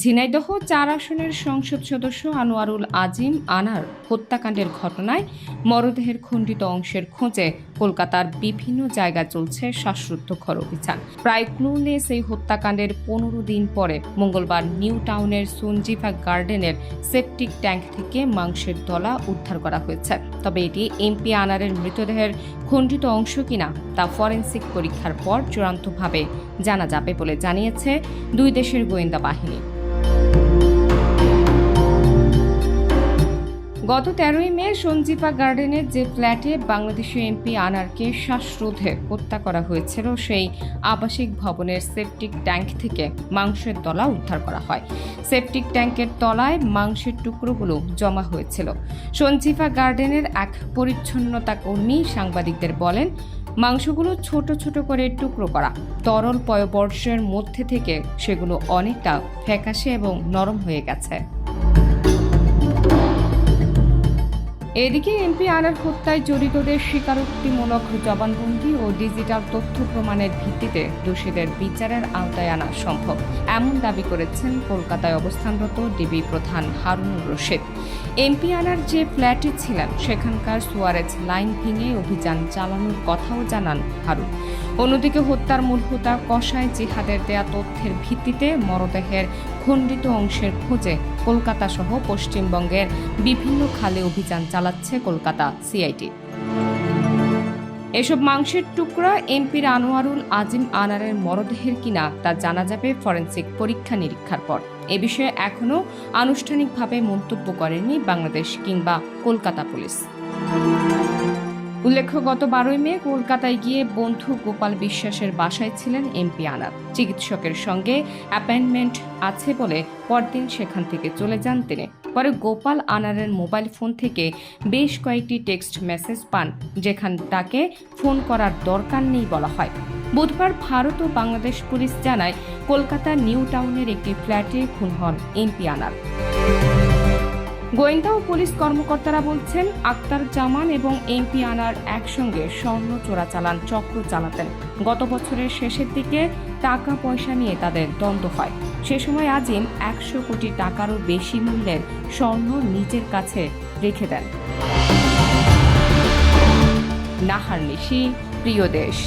ঝিনাইদহ ৪ আসনের সংসদ সদস্য আনোয়ারুল আজিম আনার হত্যাকাণ্ডের ঘটনায় মরদেহের খণ্ডিত অংশের খোঁজে কলকাতার বিভিন্ন জায়গায় চলছে শ্বাসরুদ্ধকর অভিযান। প্রায় ক্লুলেস এই হত্যাকাণ্ডের ১৫ দিন পরে মঙ্গলবার নিউ টাউনের সঞ্জীভা গার্ডেনের সেপটিক ট্যাঙ্ক থেকে মাংসের দলা উদ্ধার করা হয়েছে। তবে এটি এমপি আনারের মৃতদেহের খণ্ডিত অংশ কিনা তা ফরেনসিক পরীক্ষার পর চূড়ান্তভাবে জানা যাবে বলে জানিয়েছে দুই দেশের গোয়েন্দা বাহিনী। গত ১৩ মে সঞ্জীভা গার্ডেনের যে ফ্ল্যাটে বাংলাদেশি এমপি আনারকে শ্বাসরোধে হত্যা করা হয়েছিল সেই আবাসিক ভবনের সেপটিক ট্যাঙ্ক থেকে মাংসের দলা উদ্ধার করা হয়। সেপটিক ট্যাঙ্কের তলায় মাংসের টুকরোগুলো জমা হয়েছিল। সঞ্জীভা গার্ডেনের এক পরিচ্ছন্নতা কর্মী সাংবাদিকদের বলেন, মাংসগুলো ছোট ছোট করে টুকরো করা, তরল পয়ঃবর্জ্যের মধ্যে থেকে সেগুলো অনেকটা ফ্যাকাশে এবং নরম হয়ে গেছে। এদিকে এমপি আনার হত্যায় জড়িতদের স্বীকারোক্তিমূলক জবানবন্দি ও ডিজিটাল তথ্য প্রমাণের ভিত্তিতে দোষীদের বিচারের আওতায় আনা সম্ভব, এমন দাবি করেছেন কলকাতায় অবস্থানরত ডিবি প্রধান হারুনুর রশিদ। এমপি আনার যে ফ্ল্যাটে ছিলেন সেখানকার সুয়ারেজ লাইন ভেঙে অভিযান চালানোর কথাও জানান হারুন। অন্যদিকে হত্যার মূল হোতা কসাই জিহাদের দেয়া তথ্যের ভিত্তিতে মরদেহের খণ্ডিত অংশের খোঁজে কলকাতা সহ পশ্চিমবঙ্গের বিভিন্ন খালে অভিযান চালাচ্ছে কলকাতা সিআইডি। এসব মাংসের টুকরা এমপির আনোয়ারুল আজিম আনারের মরদেহের কিনা তা জানা যাবে ফরেনসিক পরীক্ষা নিরীক্ষার পর। এ বিষয়ে এখনও আনুষ্ঠানিকভাবে মন্তব্য করেনি বাংলাদেশ কিংবা কলকাতা পুলিশ। উল্লেখ্য, গত ১২ মে কলকাতায় গিয়ে বন্ধু গোপাল বিশ্বাসের বাসায় ছিলেন এমপি আনার। চিকিৎসকের সঙ্গে অ্যাপয়েন্টমেন্ট আছে বলে পরদিন সেখান থেকে চলে যান তিনি। পরে গোপাল আনারের মোবাইল ফোন থেকে বেশ কয়েকটি টেক্সট মেসেজ পান, যেখানে তাকে ফোন করার দরকার নেই বলা হয়। বুধবার ভারত ও বাংলাদেশ পুলিশ জানায়, কলকাতার নিউ টাউনের একটি ফ্ল্যাটে খুন হন এমপি আনার। গোয়েন্দা ও পুলিশ কর্মকর্তারা বলছেন, আক্তার জামান এবং এমপি আনার একসঙ্গে স্বর্ণ চোরাচালান চক্র চালাতেন। গত বছরের শেষের দিকে টাকা পয়সা নিয়ে তাদের দ্বন্দ্ব হয়। সে সময় আজিম ১০০ কোটি টাকারও বেশি মূল্যের স্বর্ণ নিজের কাছে রেখে দেন। নাহার নিশি, প্রিয় দেশ।